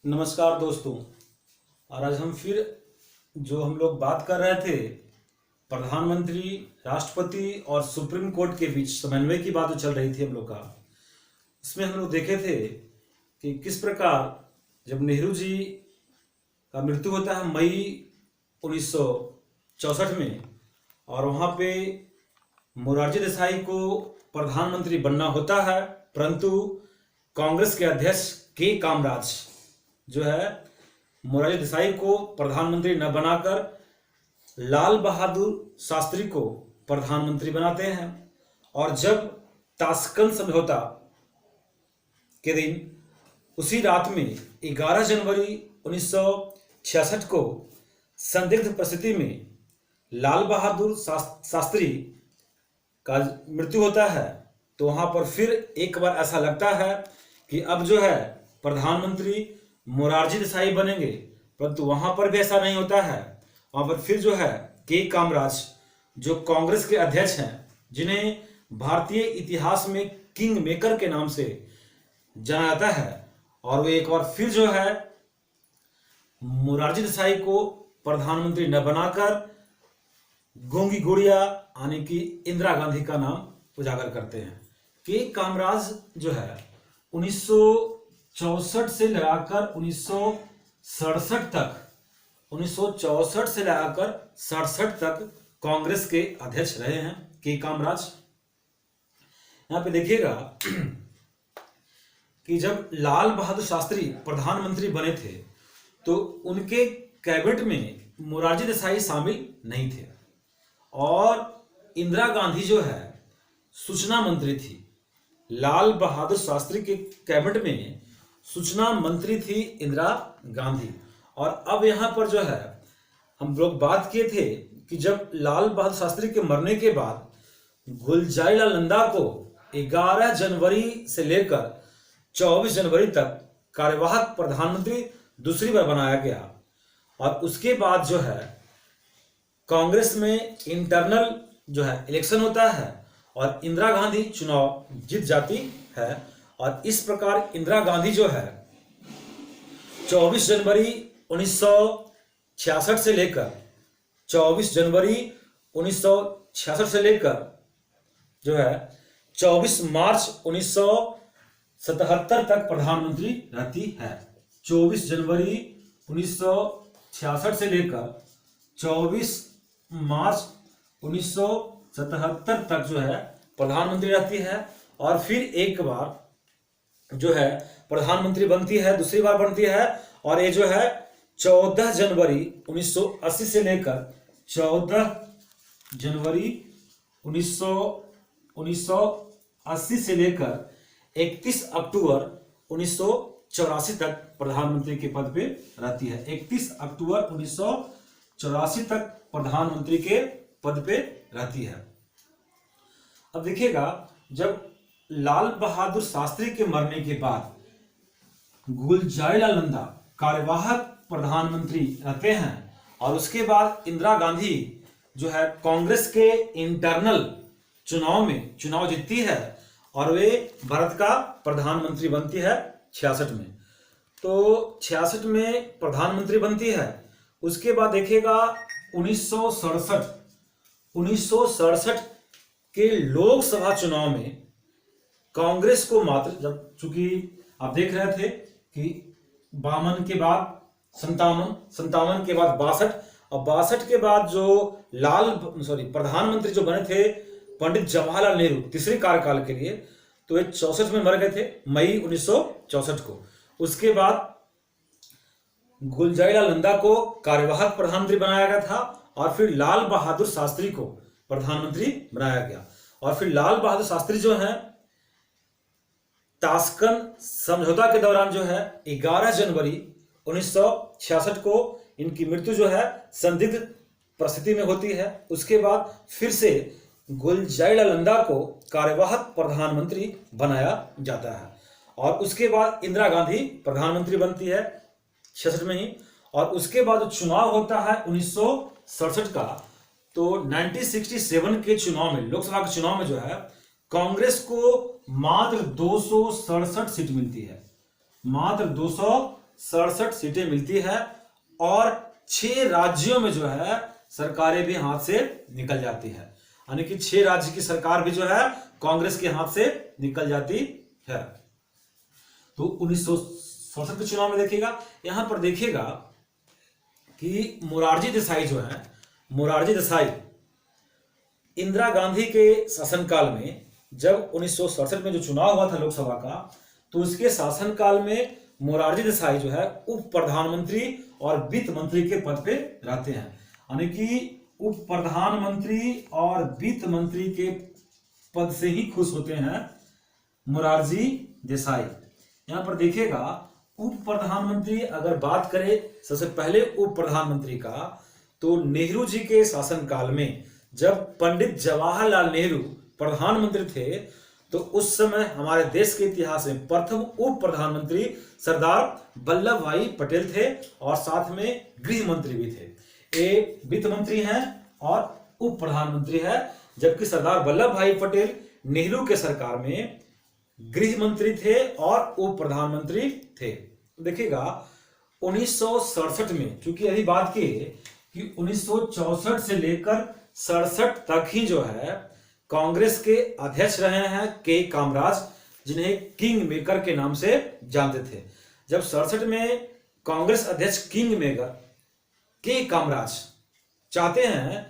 नमस्कार दोस्तों। और आज हम फिर जो हम लोग बात कर रहे थे प्रधानमंत्री, राष्ट्रपति और सुप्रीम कोर्ट के बीच समन्वय की बात जो चल रही थी हम लोग का, उसमें हम लोग देखे थे कि किस प्रकार जब नेहरू जी का मृत्यु होता है मई 1964 में, और वहाँ पे मोरारजी देसाई को प्रधानमंत्री बनना होता है, परंतु कांग्रेस के अध्यक्ष के कामराज जो है मोरारजी देसाई को प्रधानमंत्री न बनाकर लाल बहादुर शास्त्री को प्रधानमंत्री बनाते हैं। और जब ताशकंद समझौता के दिन उसी रात में 11 जनवरी 1966 को संदिग्ध परिस्थिति में लाल बहादुर शास्त्री का मृत्यु होता है, तो वहाँ पर फिर एक बार ऐसा लगता है कि अब जो है प्रधानमंत्री मोरारजी देसाई बनेंगे, परंतु वहाँ पर भी ऐसा नहीं होता है। वहाँ पर फिर जो है के कामराज जो कांग्रेस के अध्यक्ष हैं, जिन्हें भारतीय इतिहास में किंग मेकर के नाम से जाना जाता है, और वो एक बार फिर जो है मोरारजी देसाई को प्रधानमंत्री न बनाकर गूंगी गुड़िया यानी कि इंदिरा गांधी का नाम उजागर करते हैं। के कामराज जो है 1964 से लगाकर 1967 तक 1964 से लगाकर 67 तक कांग्रेस के अध्यक्ष रहे हैं के कामराज। यहां पे देखिएगा कि जब लाल बहादुर शास्त्री प्रधानमंत्री बने थे तो उनके कैबिनेट में मोरारजी देसाई शामिल नहीं थे, और इंदिरा गांधी जो है सूचना मंत्री थी। लाल बहादुर शास्त्री के कैबिनेट में सूचना मंत्री थी इंदिरा गांधी। और अब यहाँ पर जो है हम लोग बात किए थे कि जब लाल बहादुर शास्त्री के मरने के बाद गुलजारीलाल नंदा को 11 जनवरी से लेकर 24 जनवरी तक कार्यवाहक प्रधानमंत्री दूसरी बार बनाया गया, और उसके बाद जो है कांग्रेस में इंटरनल जो है इलेक्शन होता है और इंदिरा गांधी चुनाव जीत जाती है। और इस प्रकार इंदिरा गांधी जो है 24 जनवरी 1966 से लेकर 24 जनवरी 1966 से लेकर जो है 24 मार्च 1977 तक प्रधानमंत्री रहती है। 24 जनवरी 1966 से लेकर 24 मार्च 1977 तक जो है प्रधानमंत्री रहती है, और फिर एक बार जो है प्रधानमंत्री बनती है, दूसरी बार बनती है। और ये जो है 14 जनवरी 1980 से लेकर 14 जनवरी 1980 से लेकर 31 अक्टूबर 1984 तक प्रधानमंत्री के पद पे रहती है। 31 अक्टूबर 1984 तक प्रधानमंत्री के पद पे रहती है। अब देखिएगा, जब लाल बहादुर शास्त्री के मरने के बाद गुलजारीलाल नंदा कार्यवाहक प्रधानमंत्री रहते हैं, और उसके बाद इंदिरा गांधी जो है कांग्रेस के इंटरनल चुनाव में चुनाव जीतती है, और वे भारत का प्रधानमंत्री बनती है 66 में। तो 66 में प्रधानमंत्री बनती है। उसके बाद देखिएगा 1967 के लोकसभा चुनाव में कांग्रेस को मात्र, जब चूंकि आप देख रहे थे कि 52 के बाद 57 के बाद 62, और 62 के बाद जो प्रधानमंत्री जो बने थे पंडित जवाहरलाल नेहरू तीसरे कार्यकाल के लिए, तो ये 64 में मर गए थे मई 1964 को। उसके बाद गुलजारीलाल नंदा को कार्यवाहक प्रधानमंत्री बनाया गया था, और फिर लाल बहादुर शास्त्री को प्रधानमंत्री बनाया गया। और फिर लाल बहादुर शास्त्री जो है ताशकंद समझौता के दौरान जो है 11 जनवरी 1966 को इनकी मृत्यु जो है संदिग्ध परिस्थिति में होती है। उसके बाद फिर से गुलजारीलाल नंदा को कार्यवाहक प्रधानमंत्री बनाया जाता है, और उसके बाद इंदिरा गांधी प्रधानमंत्री बनती है 66 में ही। और उसके बाद जो चुनाव होता है 1967 का, तो 1967 के चुनाव में, लोकसभा के चुनाव में जो है कांग्रेस को मात्र 267 सीट मिलती है। मात्र 67 सीटें मिलती है और 6 राज्यों में जो है सरकारें भी हाथ से निकल जाती है, यानी कि 6 राज्य की सरकार भी जो है कांग्रेस के हाथ से निकल जाती है। तो 1967 के चुनाव में देखिएगा, यहां पर देखिएगा कि मोरारजी देसाई जो है, मोरारजी देसाई इंदिरा गांधी के शासनकाल में, जब 1967 में जो चुनाव हुआ था लोकसभा का, तो उसके शासनकाल में मोरारजी देसाई जो है उप प्रधानमंत्री और वित्त मंत्री के पद पे रहते हैं, यानी कि उप प्रधानमंत्री और वित्त मंत्री के पद से ही खुश होते हैं मोरारजी देसाई। यहां पर देखिएगा उप प्रधानमंत्री, अगर बात करें सबसे पहले उप प्रधानमंत्री का, तो नेहरू जी के शासनकाल में जब पंडित जवाहरलाल नेहरू प्रधानमंत्री थे, तो उस समय हमारे देश के इतिहास में प्रथम उप प्रधानमंत्री सरदार वल्लभ भाई पटेल थे और साथ में गृह मंत्री भी थे। ये वित्त मंत्री हैं और उप प्रधानमंत्री है, जबकि सरदार वल्लभ भाई पटेल नेहरू के सरकार में गृह मंत्री थे और उप प्रधानमंत्री थे। देखिएगा 1967 में, चूंकि अभी बात की कि 1964 से लेकर 67 तक ही जो है कांग्रेस के अध्यक्ष रहे हैं के कामराज, जिन्हें किंग मेकर के नाम से जानते थे। जब 67 में कांग्रेस अध्यक्ष किंग मेकर के कामराज चाहते हैं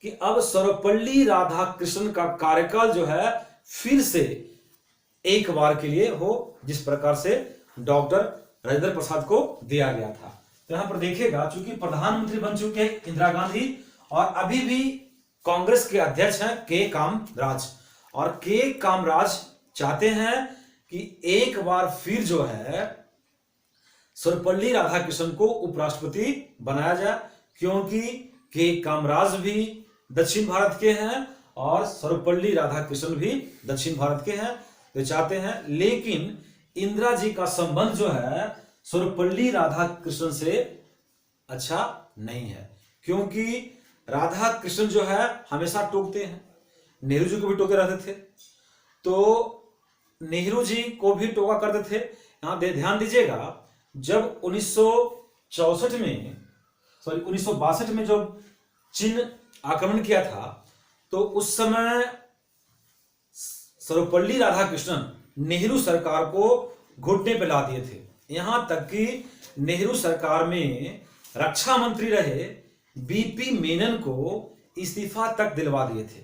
कि अब सर्वपल्ली राधाकृष्णन का कार्यकाल जो है फिर से एक बार के लिए हो, जिस प्रकार से डॉक्टर राजेंद्र प्रसाद को दिया गया था। तो यहां पर देखिएगा, चूंकि प्रधानमंत्री बन चुके हैं इंदिरा गांधी और अभी भी कांग्रेस के अध्यक्ष हैं के कामराज, और के कामराज चाहते हैं कि एक बार फिर जो है सर्वपल्ली राधाकृष्णन को उपराष्ट्रपति बनाया जाए, क्योंकि के कामराज भी दक्षिण भारत के हैं और सर्वपल्ली राधाकृष्णन भी दक्षिण भारत के हैं, तो चाहते हैं। लेकिन इंदिरा जी का संबंध जो है सर्वपल्ली राधाकृष्णन से अच्छा नहीं है, क्योंकि राधाकृष्णन जो है हमेशा टोकते हैं, नेहरू जी को भी टोके रहते थे, तो नेहरू जी को भी टोका करते थे। यहां ध्यान दीजिएगा, जब 1962 में जब चीन आक्रमण किया था, तो उस समय सर्वपल्ली राधाकृष्णन नेहरू सरकार को घुटने पे ला दिए थे। यहां तक कि नेहरू सरकार में रक्षा मंत्री रहे बीपी मेनन को इस्तीफा तक दिलवा दिए थे।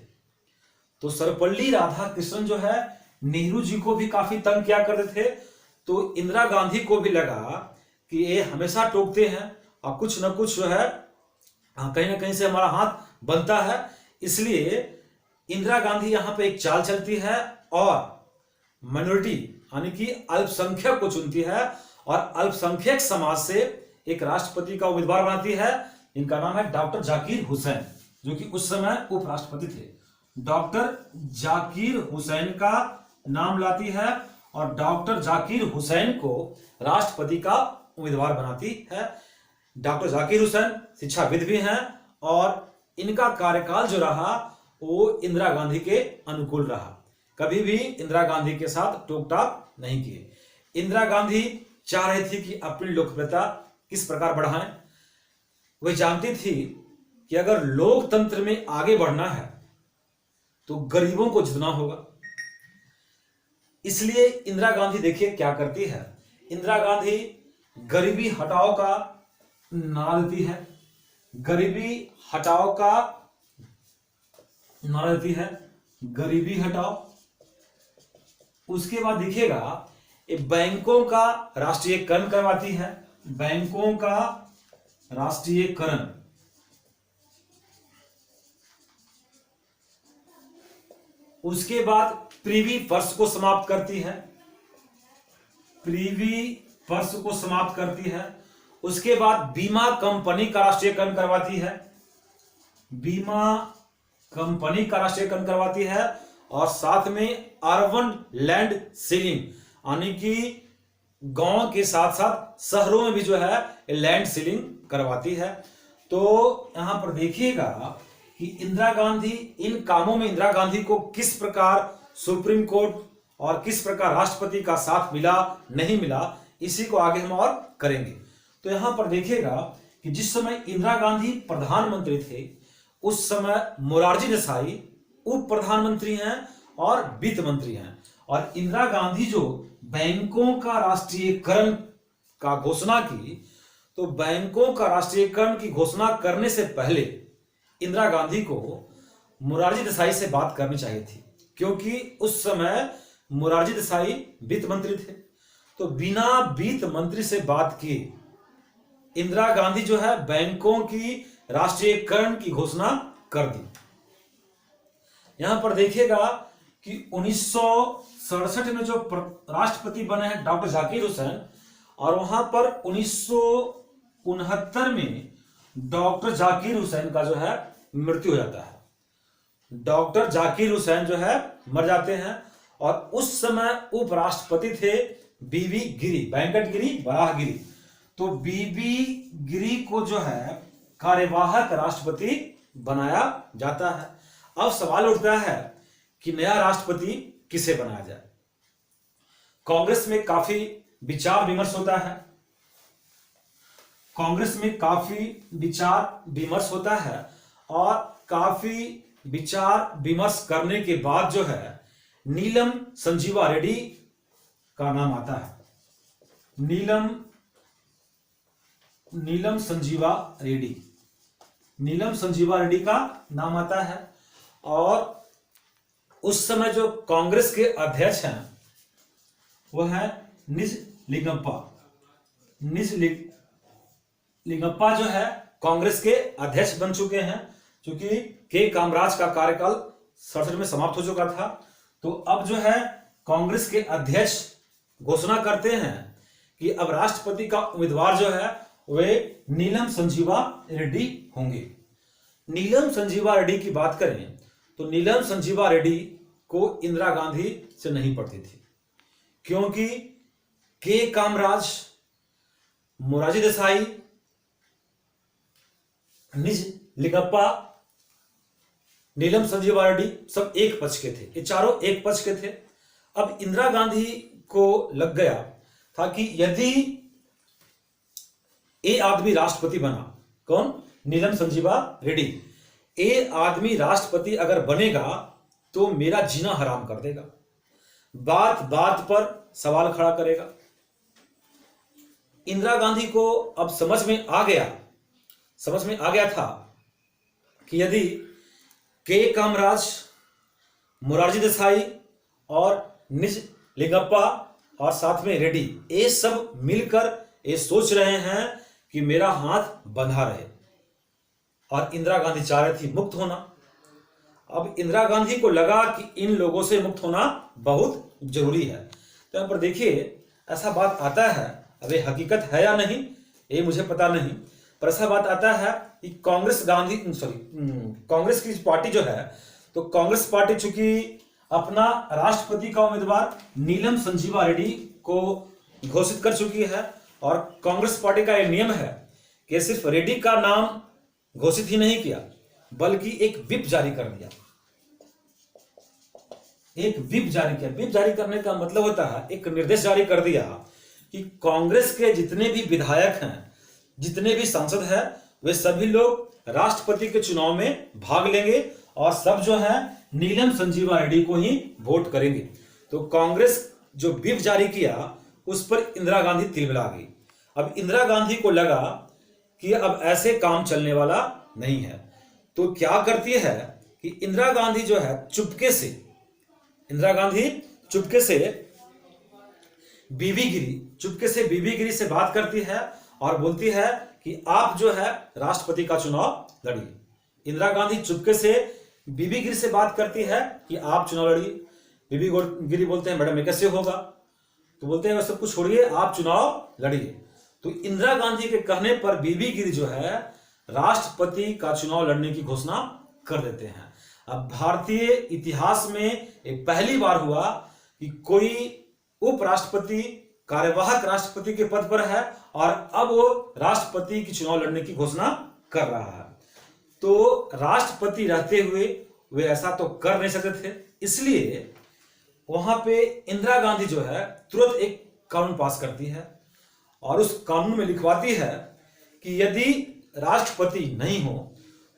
तो सर्वपल्ली राधाकृष्णन जो है नेहरू जी को भी काफी तंग किया करते थे, तो इंदिरा गांधी को भी लगा कि ये हमेशा टोकते हैं और कुछ न कुछ जो है कहीं ना कहीं से हमारा हाथ बनता है, इसलिए इंदिरा गांधी यहां पे एक चाल चलती है और माइनॉरिटी यानी कि अल्पसंख्यक को चुनती है और अल्पसंख्यक समाज से एक राष्ट्रपति का उम्मीदवार बनाती है। इनका नाम है डॉक्टर जाकिर हुसैन, जो कि उस समय उपराष्ट्रपति थे। डॉक्टर जाकिर हुसैन का नाम लाती है और डॉक्टर जाकिर हुसैन को राष्ट्रपति का उम्मीदवार बनाती है। डॉक्टर जाकिर हुसैन शिक्षाविद भी हैं और इनका कार्यकाल जो रहा वो इंदिरा गांधी के अनुकूल रहा, कभी भी इंदिरा गांधी के साथ टोकटाक नहीं किए। इंदिरा गांधी चाह रही थी कि अपनी लोकप्रियता किस प्रकार बढ़ाएं। वह जानती थी कि अगर लोकतंत्र में आगे बढ़ना है तो गरीबों को जितना होगा, इसलिए इंदिरा गांधी देखिए क्या करती है। इंदिरा गांधी गरीबी हटाओ का नारा देती है, गरीबी हटाओ का नारा देती है, गरीबी हटाओ। उसके बाद देखिएगा ये बैंकों का राष्ट्रीयकरण करवाती है, बैंकों का राष्ट्रीयकरण। उसके बाद प्रीवी पर्स को समाप्त करती है, प्रीवी पर्स को समाप्त करती है। उसके बाद बीमा कंपनी का राष्ट्रीयकरण करवाती है, बीमा कंपनी का राष्ट्रीयकरण करवाती है और साथ में अर्बन लैंड सीलिंग यानी कि गांव के साथ साथ शहरों में भी जो है लैंड सीलिंग करवाती है। तो यहां पर देखिएगा कि इंदिरा गांधी इन कामों में इंदिरा गांधी को किस प्रकार सुप्रीम कोर्ट और किस प्रकार राष्ट्रपति का साथ मिला नहीं मिला, इसी को आगे हम और करेंगे। तो यहां पर देखिएगा कि जिस समय इंदिरा गांधी प्रधानमंत्री थे उस समय मोरारजी देसाई उप प्रधानमंत्री हैं और वित्त मंत्री हैं। और इंदिरा गांधी जो बैंकों का राष्ट्रीयकरण का घोषणा की, तो बैंकों का राष्ट्रीयकरण की घोषणा करने से पहले इंदिरा गांधी को मोरारजी देसाई से बात करनी चाहिए थी, क्योंकि उस समय मोरारजी देसाई वित्त मंत्री थे। तो बिना वित्त मंत्री से बात किए इंदिरा गांधी जो है बैंकों की राष्ट्रीयकरण की घोषणा कर दी। यहां पर देखिएगा कि 1967 में जो राष्ट्रपति बने हैं डॉक्टर जाकिर हुसैन, और वहां पर 1969 में डॉक्टर जाकिर हुसैन का जो है मृत्यु हो जाता है। डॉक्टर जाकिर हुसैन जो है मर जाते हैं और उस समय उपराष्ट्रपति थे बीबी गिरी, वेंकट गिरी, वराह गिरी। तो बीबी गिरी को जो है कार्यवाहक राष्ट्रपति बनाया जाता है। अब सवाल उठता है कि नया राष्ट्रपति किसे बनाया जाए। कांग्रेस में काफी विचार विमर्श होता है, कांग्रेस में काफी विचार विमर्श होता है और काफी विचार विमर्श करने के बाद जो है नीलम संजीवा रेड्डी का नाम आता है। नीलम संजीवा रेड्डी का नाम आता है। और उस समय जो कांग्रेस के अध्यक्ष हैं वो है निजलिंगप्पा जो है कांग्रेस के अध्यक्ष बन चुके हैं, क्योंकि के कामराज का कार्यकाल 67 में समाप्त हो चुका था। तो अब जो है कांग्रेस के अध्यक्ष घोषणा करते हैं कि अब राष्ट्रपति का उम्मीदवार जो है वे नीलम संजीवा रेड्डी होंगे। नीलम संजीवा रेड्डी की बात करें तो नीलम संजीवा रेड्डी को इंदिरा गांधी से नहीं पड़ती थी, क्योंकि के कामराज, मोरारजी देसाई, निजलिंगप्पा, नीलम संजीवा रेड्डी सब एक पक्ष के थे, ये चारों एक पक्ष के थे। अब इंदिरा गांधी को लग गया था कि यदि ये आदमी राष्ट्रपति बना, कौन? नीलम संजीवा रेड्डी, ये आदमी राष्ट्रपति अगर बनेगा तो मेरा जीना हराम कर देगा, बात बात पर सवाल खड़ा करेगा। इंदिरा गांधी को अब समझ में आ गया था कि यदि के कामराज, मोरारजी देसाई और निजलिंगप्पा और साथ में रेड्डी, ये सब मिलकर ये सोच रहे हैं कि मेरा हाथ बंधा रहे, और इंदिरा गांधी चाह रही थी मुक्त होना। अब इंदिरा गांधी को लगा कि इन लोगों से मुक्त होना बहुत जरूरी है। तो यहाँ पर देखिए ऐसा बात आता है, अब ये हकीकत है या नहीं ये मुझे पता नहीं, पर ऐसा बात आता है कि कांग्रेस की पार्टी जो है, तो कांग्रेस पार्टी चूंकि अपना राष्ट्रपति का उम्मीदवार नीलम संजीवा रेड्डी को घोषित कर चुकी है, और कांग्रेस पार्टी का यह नियम है कि सिर्फ रेड्डी का नाम घोषित ही नहीं किया बल्कि एक व्हिप जारी कर दिया। व्हिप जारी करने का मतलब होता है एक निर्देश जारी कर दिया कि कांग्रेस के जितने भी विधायक हैं, जितने भी सांसद हैं, वे सभी लोग राष्ट्रपति के चुनाव में भाग लेंगे और सब जो है नीलम संजीवा रेड्डी को ही वोट करेंगे। तो कांग्रेस जो व्हिप जारी किया उस पर इंदिरा गांधी तिलमिला गई। अब इंदिरा गांधी को लगा कि अब ऐसे काम चलने वाला नहीं है, तो क्या करती है कि इंदिरा गांधी जो है चुपके से बीबी गिरी से बात करती है और बोलती है कि आप जो है राष्ट्रपति का चुनाव लड़िए। इंदिरा गांधी चुपके से बीबी गिरी से बात करती है कि आप चुनाव लड़िए। बीबी गिरी बोलते हैं मैडम ये कैसे होगा, तो बोलते हैं सब कुछ छोड़िए, आप चुनाव लड़िए। तो इंदिरा गांधी के कहने पर बीबी गिरी जो है राष्ट्रपति का चुनाव लड़ने की घोषणा कर देते हैं। अब भारतीय इतिहास में एक पहली बार हुआ कि कोई उपराष्ट्रपति कार्यवाहक राष्ट्रपति के पद पर है और अब वो राष्ट्रपति की चुनाव लड़ने की घोषणा कर रहा है। तो राष्ट्रपति रहते हुए वे ऐसा तो कर नहीं सकते थे, इसलिए वहां पे इंदिरा गांधी जो है तुरंत एक कानून पास करती है और उस कानून में लिखवाती है कि यदि राष्ट्रपति नहीं हो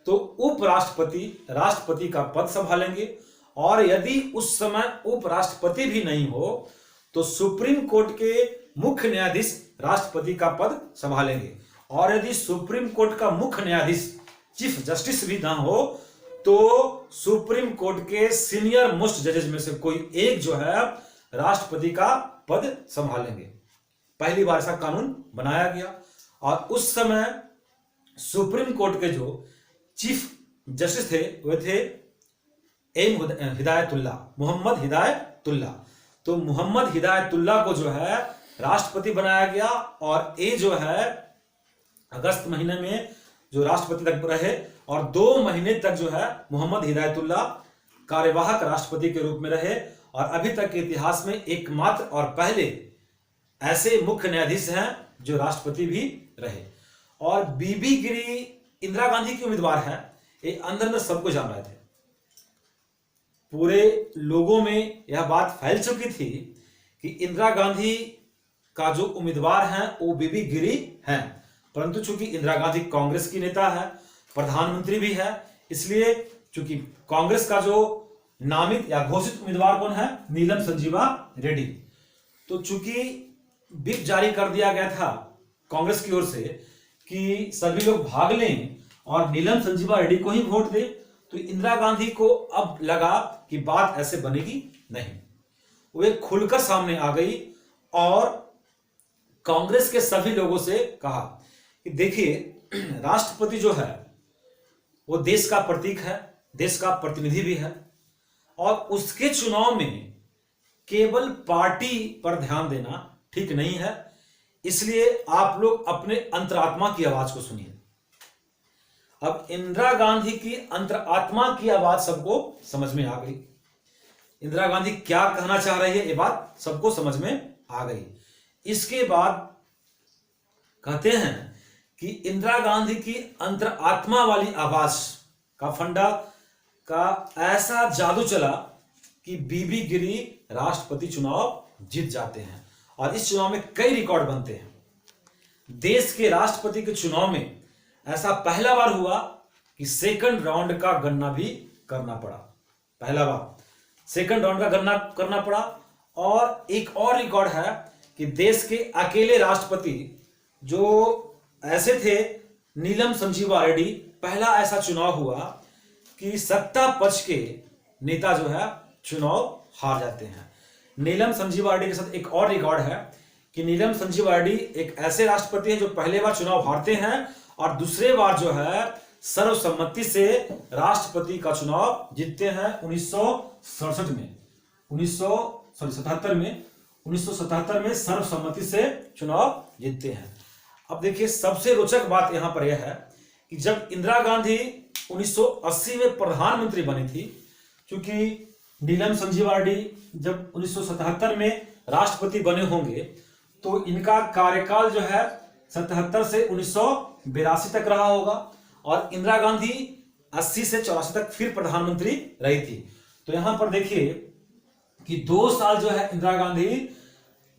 तो उपराष्ट्रपति राष्ट्रपति का पद संभालेंगे, और यदि उस समय उपराष्ट्रपति भी नहीं हो तो सुप्रीम कोर्ट के मुख्य न्यायाधीश राष्ट्रपति का पद संभालेंगे, और यदि सुप्रीम कोर्ट का मुख्य न्यायाधीश चीफ जस्टिस भी ना हो तो सुप्रीम कोर्ट के सीनियर मोस्ट जजेस में से कोई एक जो है राष्ट्रपति का पद संभालेंगे। पहली बार ऐसा कानून बनाया गया, और उस समय सुप्रीम कोर्ट के जो चीफ जस्टिस थे वे थे एम हिदायतुल्लाह, मोहम्मद हिदायतुल्लाह। तो मोहम्मद हिदायतुल्लाह को जो है राष्ट्रपति बनाया गया, और ये जो है अगस्त महीने में जो राष्ट्रपति तक रहे, और 2 महीने तक जो है मोहम्मद हिदायतुल्लाह कार्यवाहक राष्ट्रपति के रूप में रहे, और अभी तक के इतिहास में एकमात्र और पहले ऐसे मुख्य न्यायाधीश हैं जो राष्ट्रपति भी रहे। और बीबी गिरी इंदिरा गांधी की उम्मीदवार है, ये अंदर में सबको जान रहे थे, पूरे लोगों में यह बात फैल चुकी थी कि इंदिरा गांधी का जो उम्मीदवार है वो बीबी गिरी हैं, परंतु चूंकि इंदिरा गांधी कांग्रेस की नेता है, प्रधानमंत्री भी है, इसलिए चूंकि कांग्रेस का जो नामित या घोषित उम्मीदवार कौन है, नीलम संजीवा रेड्डी, तो चूंकि व्हिप जारी कर दिया गया था कांग्रेस की ओर से कि सभी लोग भाग लें और नीलम संजीवा रेड्डी को ही वोट दे, तो इंदिरा गांधी को अब लगा कि बात ऐसे बनेगी नहीं। वो एक खुलकर सामने आ गई और कांग्रेस के सभी लोगों से कहा कि देखिए, राष्ट्रपति जो है वो देश का प्रतीक है, देश का प्रतिनिधि भी है, और उसके चुनाव में केवल पार्टी पर ध्यान देना ठीक नहीं है, इसलिए आप लोग अपने अंतरात्मा की आवाज को सुनिए। अब इंदिरा गांधी की अंतरात्मा की आवाज सबको समझ में आ गई। इंदिरा गांधी क्या कहना चाह रही है ये बात सबको समझ में आ गई। इसके बाद कहते हैं कि इंदिरा गांधी की अंतरात्मा वाली आवाज का फंडा का ऐसा जादू चला कि बीबी गिरी राष्ट्रपति चुनाव जीत जाते हैं, और इस चुनाव में कई रिकॉर्ड बनते हैं। देश के राष्ट्रपति के चुनाव में ऐसा पहला बार हुआ कि सेकंड राउंड का गणना भी करना पड़ा, पहला बार सेकंड राउंड का गणना करना पड़ा। और एक और रिकॉर्ड है कि देश के अकेले राष्ट्रपति जो ऐसे थे, नीलम संजीवा रेड्डी, पहला ऐसा चुनाव हुआ कि सत्ता पक्ष के नेता जो है चुनाव हार जाते हैं। नीलम संजीवा रेड्डी के साथ एक और रिकॉर्ड है कि नीलम संजीवा रेड्डी एक ऐसे राष्ट्रपति हैं जो पहले बार चुनाव हारते हैं और दूसरे बार जो है सर्वसम्मति से राष्ट्रपति का चुनाव जीतते हैं 1977 में 1977 में सर्वसम्मति से चुनाव जीतते हैं। अब देखिए, सबसे रोचक बात यहां पर यह है कि जब इंदिरा गांधी 1980 में प्रधानमंत्री बनी थी, क्योंकि नीलम संजीवा रेड्डी जब 1977 में राष्ट्रपति बने होंगे तो इनका कार्यकाल जो है 77 से 1982 तक रहा होगा, और इंदिरा गांधी 80 से 84 तक फिर प्रधानमंत्री रही थी। तो यहां पर देखिए कि 2 साल जो है इंदिरा गांधी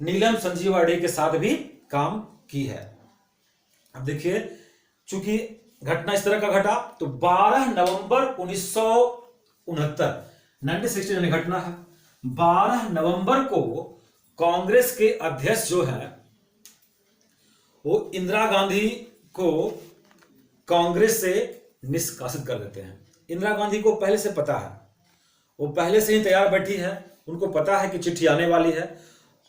नीलम संजीवा रेड्डी के साथ भी काम की है। अब देखिए, चूंकि घटना इस तरह का घटा तो 12 नवंबर 1969 घटना है। 12 नवंबर को कांग्रेस के अध्यक्ष जो है वो इंदिरा गांधी को कांग्रेस से निष्कासित कर देते हैं। इंदिरा गांधी को पहले से पता है, वो पहले से ही तैयार बैठी है, उनको पता है कि चिट्ठी आने वाली है,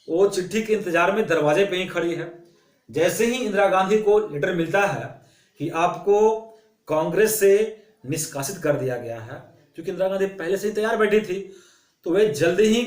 वो चिट्ठी के इंतजार में दरवाजे पे ही खड़ी है। जैसे ही इंदिरा गांधी को लेटर मिलता है कि आपको कांग्रेस से निष्कासित कर दिया गया है, क्योंकि इंदिरा गांधी पहले से ही तैयार बैठी थी, तो वे जल्दी ही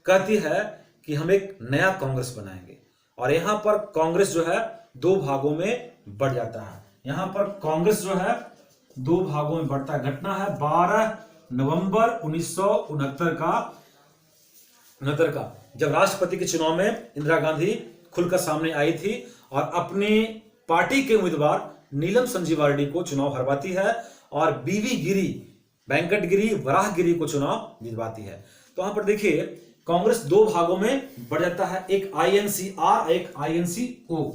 कहती है कि हम एक नया कांग्रेस बनाएंगे। और यहां पर कांग्रेस जो है 2 भागों में बढ़ जाता है। यहां पर कांग्रेस जो है 2 भागों में बढ़ता है। घटना है 12 नवंबर 1969 का, जब राष्ट्रपति के चुनाव में इंदिरा गांधी खुलकर सामने आई थी और अपनी पार्टी के उम्मीदवार नीलम संजीवा रेड्डी को चुनाव हरवाती है और बीवी गिरी, वेंकट गिरी, वराह गिरी को चुनाव जितवाती है। तो यहां पर देखिए कांग्रेस दो भागों में बढ़ जाता है, एक INCR, एक INCO।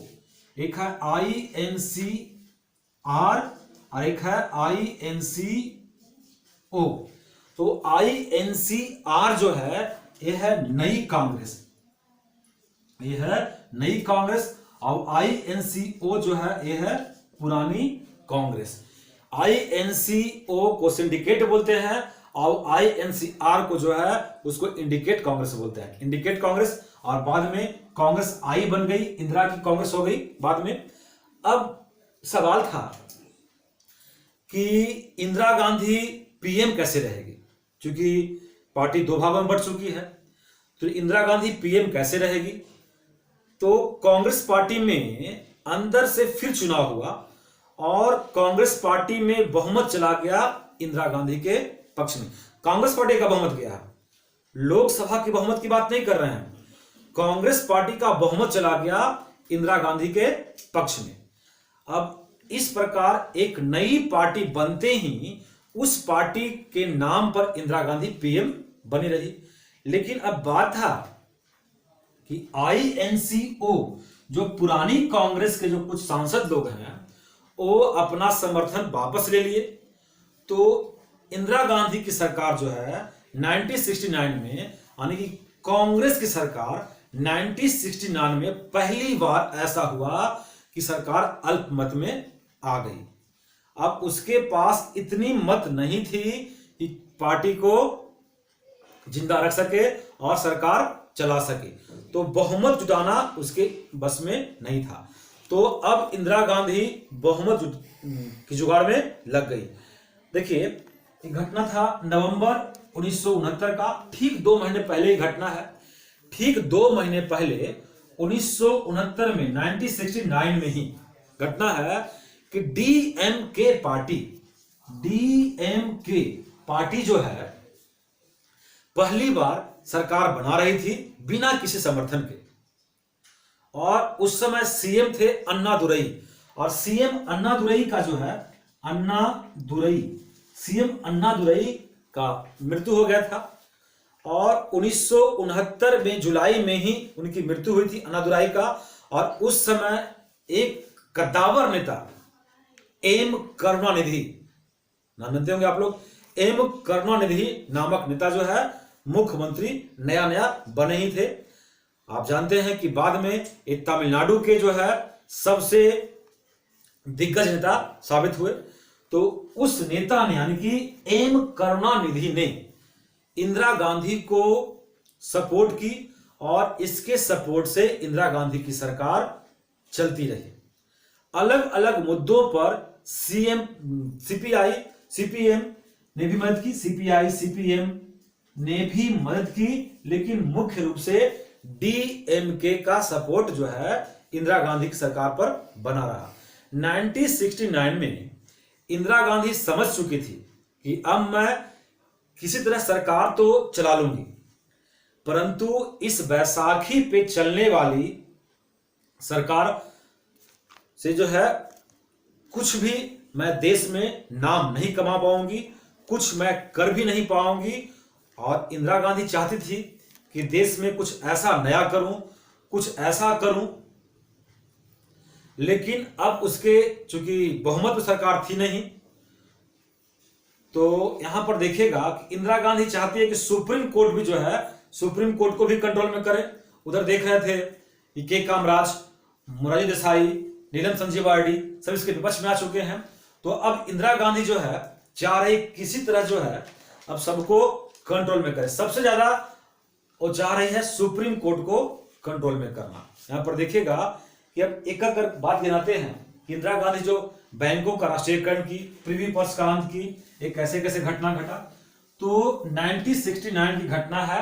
एक है INCR और एक है INCO। तो INCR जो है ये है नई कांग्रेस, ये है नई कांग्रेस, और INCO जो है ये है पुरानी कांग्रेस। INCO को सिंडिकेट बोलते हैं और INCR को जो है उसको इंडिकेट कांग्रेस बोलते हैं, इंडिकेट कांग्रेस। और बाद में कांग्रेस आई बन गई, इंदिरा की कांग्रेस हो गई बाद में। अब सवाल था कि इंदिरा गांधी PM कैसे रहेगी, क्योंकि पार्टी दो भागों में बढ़ चुकी है, तो इंदिरा गांधी PM कैसे रहेगी। तो कांग्रेस पार्टी में अंदर से फिर चुनाव हुआ और कांग्रेस पार्टी में बहुमत चला गया इंदिरा गांधी के पक्ष में। कांग्रेस पार्टी का बहुमत गया है, लोकसभा की बहुमत की बात नहीं कर रहे हैं, कांग्रेस पार्टी का बहुमत चला गया इंदिरा गांधी के पक्ष में। अब इस प्रकार एक नई पार्टी बनते ही उस पार्टी के नाम पर इंदिरा गांधी PM बनी रही। लेकिन अब बात था कि INCO जो पुरानी कांग्रेस के जो कुछ सांसद लोग हैं वो अपना समर्थन वापस ले लिए। तो इंदिरा गांधी की सरकार जो है 1969 में, यानी कि कांग्रेस की सरकार 1969 में पहली बार ऐसा हुआ कि सरकार अल्पमत में आ गई। अब उसके पास इतनी मत नहीं थी कि पार्टी को जिंदा रख सके और सरकार चला सके, तो बहुमत जुटाना उसके बस में नहीं था। तो अब इंदिरा गांधी बहुमत की जुगाड़ में लग गई। देखिए एक घटना था नवंबर 1969 का, ठीक 2 महीने पहले ही घटना है। ठीक 2 महीने पहले 1969 में 1969 में ही घटना है कि DMK पार्टी जो है पहली बार सरकार बना रही थी बिना किसी समर्थन के। और उस समय CM थे अन्ना दुरई, और CM अन्ना दुरई का जो है CM अन्ना दुरई का मृत्यु हो गया था। और 1969 में जुलाई में ही उनकी मृत्यु हुई थी अन्ना दुरई का। और उस समय एक कद्दावर नेता M करुणानिधि, नाम जानते होंगे आप लोग, M करुणानिधि नामक नेता जो है मुख्यमंत्री नया नया बने ही थे। आप जानते हैं कि बाद में ये तमिलनाडु के जो है सबसे दिग्गज नेता साबित हुए। तो उस नेता ने, यानी कि M करुणानिधि ने इंदिरा गांधी को सपोर्ट की और इसके सपोर्ट से इंदिरा गांधी की सरकार चलती रही। अलग अलग मुद्दों पर CPM ने भी मदद की, CPM ने भी मदद की, लेकिन मुख्य रूप से DMK का सपोर्ट जो है इंदिरा गांधी की सरकार पर बना रहा। 1969 में इंदिरा गांधी समझ चुकी थी कि अब मैं किसी तरह सरकार तो चला लूंगी, परंतु इस बैसाखी पे चलने वाली सरकार से जो है कुछ भी मैं देश में नाम नहीं कमा पाऊंगी, कुछ मैं कर भी नहीं पाऊंगी। और इंदिरा गांधी चाहती थी कि देश में कुछ ऐसा नया करूं, कुछ ऐसा करूं, लेकिन अब उसके चूंकि बहुमत में सरकार थी नहीं। तो यहां पर देखिएगा कि इंदिरा गांधी चाहती है कि सुप्रीम कोर्ट भी जो है सुप्रीम कोर्ट को भी कंट्रोल में करे। उधर देख रहे थे कि के कामराज, मोरारजी देसाई, नीलम संजीव आरडी सब इसके विपक्ष में आ चुके हैं। तो अब इंदिरा गांधी जो है चाह रही किसी तरह जो है अब सबको कंट्रोल में करे। सबसे ज्यादा वो चाह रही है सुप्रीम कोर्ट को कंट्रोल में करना। यहां पर देखिएगा कि अब एक एक बात गिनाते हैं कि इंदिरा गांधी जो बैंकों का राष्ट्रीयकरण की, प्रिवी पर्स कांड की, एक कैसे कैसे घटना घटा। तो 1969 की घटना है